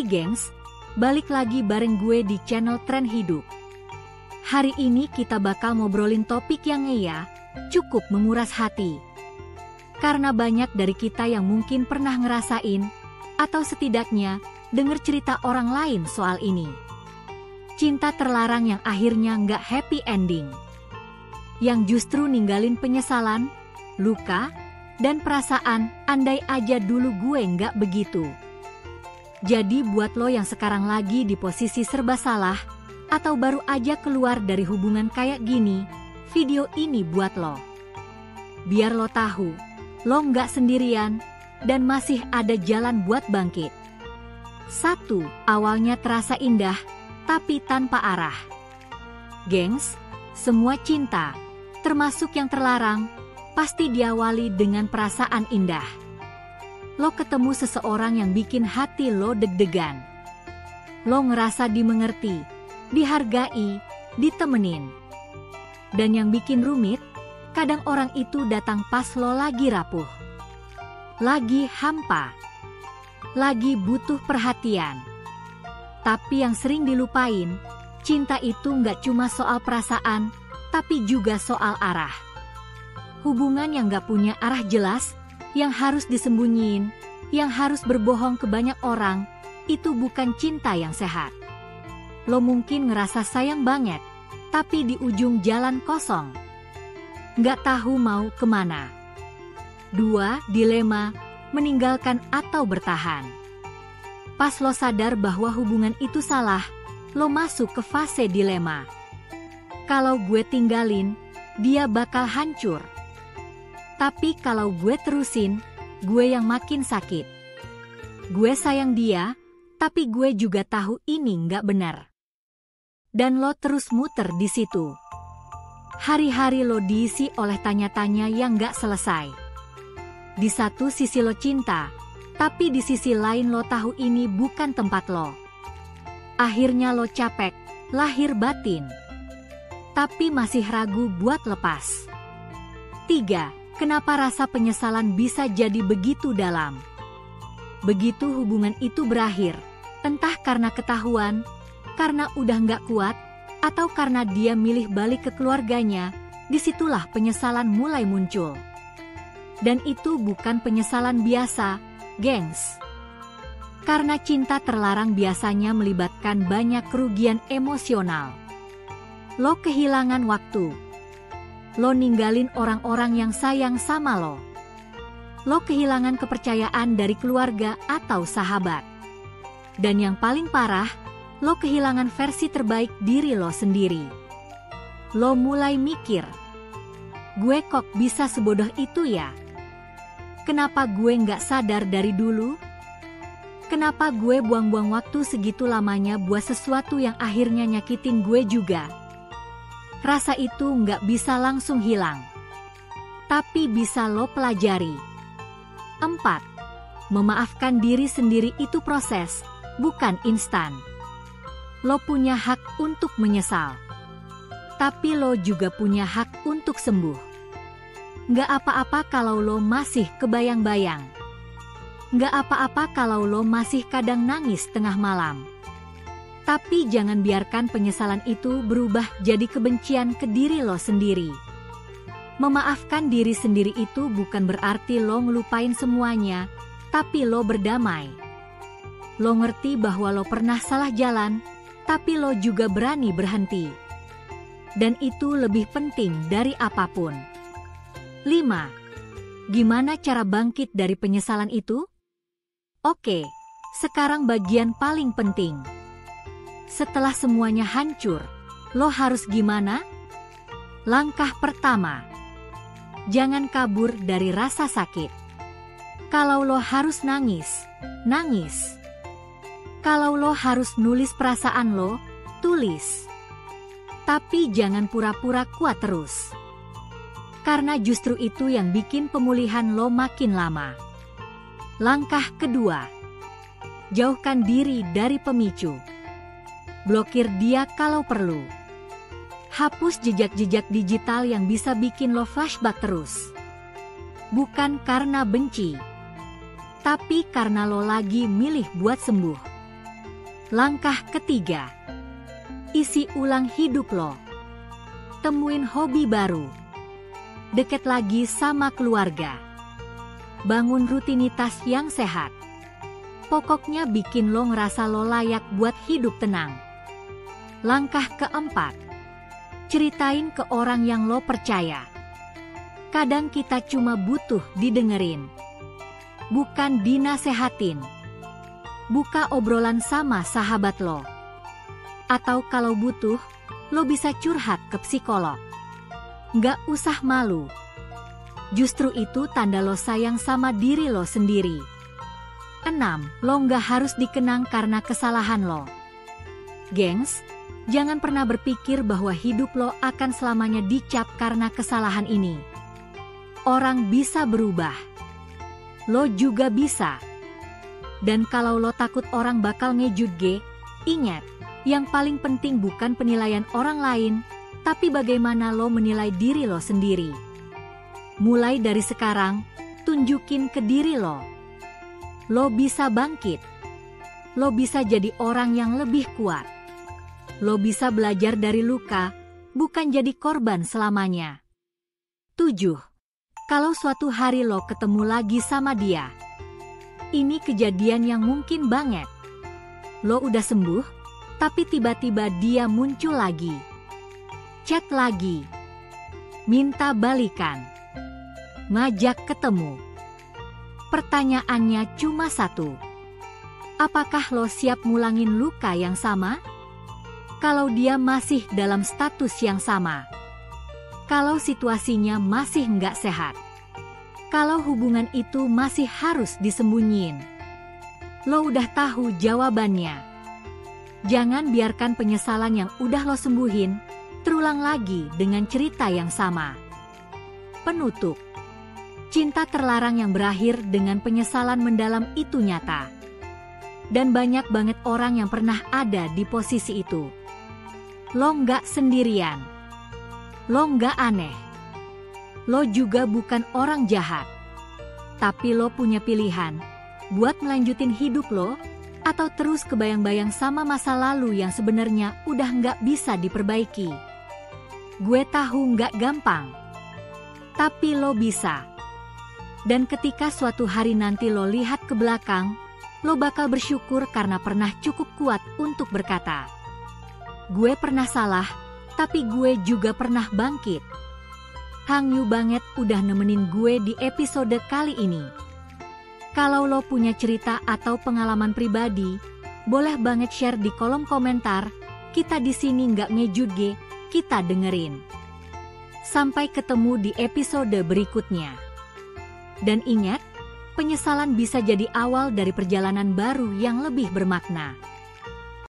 gengs, balik lagi bareng gue di channel Tren Hidup. Hari ini kita bakal ngobrolin topik yang cukup menguras hati. Karena banyak dari kita yang mungkin pernah ngerasain, atau setidaknya denger cerita orang lain soal ini. Cinta terlarang yang akhirnya nggak happy ending. Yang justru ninggalin penyesalan, luka, dan perasaan andai aja dulu gue nggak begitu. Jadi buat lo yang sekarang lagi di posisi serba salah, atau baru aja keluar dari hubungan kayak gini, video ini buat lo. Biar lo tahu, lo nggak sendirian, dan masih ada jalan buat bangkit. 1. Awalnya terasa indah, tapi tanpa arah. Gengs, semua cinta, termasuk yang terlarang, pasti diawali dengan perasaan indah. Lo ketemu seseorang yang bikin hati lo deg-degan. Lo ngerasa dimengerti, dihargai, ditemenin. Dan yang bikin rumit, kadang orang itu datang pas lo lagi rapuh, lagi hampa, lagi butuh perhatian. Tapi yang sering dilupain, cinta itu nggak cuma soal perasaan, tapi juga soal arah. Hubungan yang nggak punya arah jelas, yang harus disembunyiin, yang harus berbohong ke banyak orang, itu bukan cinta yang sehat. Lo mungkin ngerasa sayang banget, tapi di ujung jalan kosong. Nggak tahu mau kemana. 2. Dilema, meninggalkan atau bertahan. Pas lo sadar bahwa hubungan itu salah, lo masuk ke fase dilema. Kalau gue tinggalin, dia bakal hancur. Tapi kalau gue terusin, gue yang makin sakit. Gue sayang dia, tapi gue juga tahu ini nggak benar. Dan lo terus muter di situ. Hari-hari lo diisi oleh tanya-tanya yang nggak selesai. Di satu sisi lo cinta, tapi di sisi lain lo tahu ini bukan tempat lo. Akhirnya lo capek, lahir batin. Tapi masih ragu buat lepas. 3. Kenapa rasa penyesalan bisa jadi begitu dalam? Begitu hubungan itu berakhir, entah karena ketahuan, karena udah nggak kuat, atau karena dia milih balik ke keluarganya, disitulah penyesalan mulai muncul. Dan itu bukan penyesalan biasa, gengs. Karena cinta terlarang biasanya melibatkan banyak kerugian emosional. Lo kehilangan waktu. Lo ninggalin orang-orang yang sayang sama lo. Lo kehilangan kepercayaan dari keluarga atau sahabat. Dan yang paling parah, lo kehilangan versi terbaik diri lo sendiri. Lo mulai mikir, gue kok bisa sebodoh itu ya? Kenapa gue nggak sadar dari dulu? Kenapa gue buang-buang waktu segitu lamanya buat sesuatu yang akhirnya nyakitin gue juga? Rasa itu nggak bisa langsung hilang, tapi bisa lo pelajari. 4. Memaafkan diri sendiri itu proses, bukan instan. Lo punya hak untuk menyesal, tapi lo juga punya hak untuk sembuh. Nggak apa-apa kalau lo masih kebayang-bayang. Nggak apa-apa kalau lo masih kadang nangis tengah malam. Tapi jangan biarkan penyesalan itu berubah jadi kebencian ke diri lo sendiri. Memaafkan diri sendiri itu bukan berarti lo ngelupain semuanya, tapi lo berdamai. Lo ngerti bahwa lo pernah salah jalan, tapi lo juga berani berhenti. Dan itu lebih penting dari apapun. 5. Gimana cara bangkit dari penyesalan itu? Oke, sekarang bagian paling penting. Setelah semuanya hancur, lo harus gimana? Langkah pertama, jangan kabur dari rasa sakit. Kalau lo harus nangis, nangis. Kalau lo harus nulis perasaan lo, tulis. Tapi jangan pura-pura kuat terus. Karena justru itu yang bikin pemulihan lo makin lama. Langkah kedua, jauhkan diri dari pemicu. Blokir dia kalau perlu. Hapus jejak-jejak digital yang bisa bikin lo flashback terus. Bukan karena benci, tapi karena lo lagi milih buat sembuh. Langkah ketiga, isi ulang hidup lo. Temuin hobi baru. Deket lagi sama keluarga. Bangun rutinitas yang sehat. Pokoknya bikin lo ngerasa lo layak buat hidup tenang. Langkah keempat, ceritain ke orang yang lo percaya. Kadang kita cuma butuh didengerin, bukan dinasehatin. Buka obrolan sama sahabat lo. Atau kalau butuh, lo bisa curhat ke psikolog. Nggak usah malu. Justru itu tanda lo sayang sama diri lo sendiri. 6. Lo nggak harus dikenang karena kesalahan lo. Gengs, jangan pernah berpikir bahwa hidup lo akan selamanya dicap karena kesalahan ini. Orang bisa berubah. Lo juga bisa. Dan kalau lo takut orang bakal ngejudge, ingat, yang paling penting bukan penilaian orang lain, tapi bagaimana lo menilai diri lo sendiri. Mulai dari sekarang, tunjukin ke diri lo. Lo bisa bangkit. Lo bisa jadi orang yang lebih kuat. Lo bisa belajar dari luka, bukan jadi korban selamanya. 7. Kalau suatu hari lo ketemu lagi sama dia. Ini kejadian yang mungkin banget. Lo udah sembuh, tapi tiba-tiba dia muncul lagi. Chat lagi. Minta balikan. Ngajak ketemu. Pertanyaannya cuma satu. Apakah lo siap ngulangin luka yang sama? Kalau dia masih dalam status yang sama. Kalau situasinya masih nggak sehat. Kalau hubungan itu masih harus disembunyiin. Lo udah tahu jawabannya. Jangan biarkan penyesalan yang udah lo sembuhin terulang lagi dengan cerita yang sama. Penutup. Cinta terlarang yang berakhir dengan penyesalan mendalam itu nyata. Dan banyak banget orang yang pernah ada di posisi itu. Lo nggak sendirian. Lo nggak aneh. Lo juga bukan orang jahat. Tapi lo punya pilihan buat melanjutin hidup lo atau terus kebayang-bayang sama masa lalu yang sebenarnya udah nggak bisa diperbaiki. Gue tahu nggak gampang. Tapi lo bisa. Dan ketika suatu hari nanti lo lihat ke belakang, lo bakal bersyukur karena pernah cukup kuat untuk berkata, gue pernah salah, tapi gue juga pernah bangkit. Hang Yu banget udah nemenin gue di episode kali ini. Kalau lo punya cerita atau pengalaman pribadi, boleh banget share di kolom komentar. Kita di sini nggak ngejudge, kita dengerin. Sampai ketemu di episode berikutnya. Dan ingat, penyesalan bisa jadi awal dari perjalanan baru yang lebih bermakna.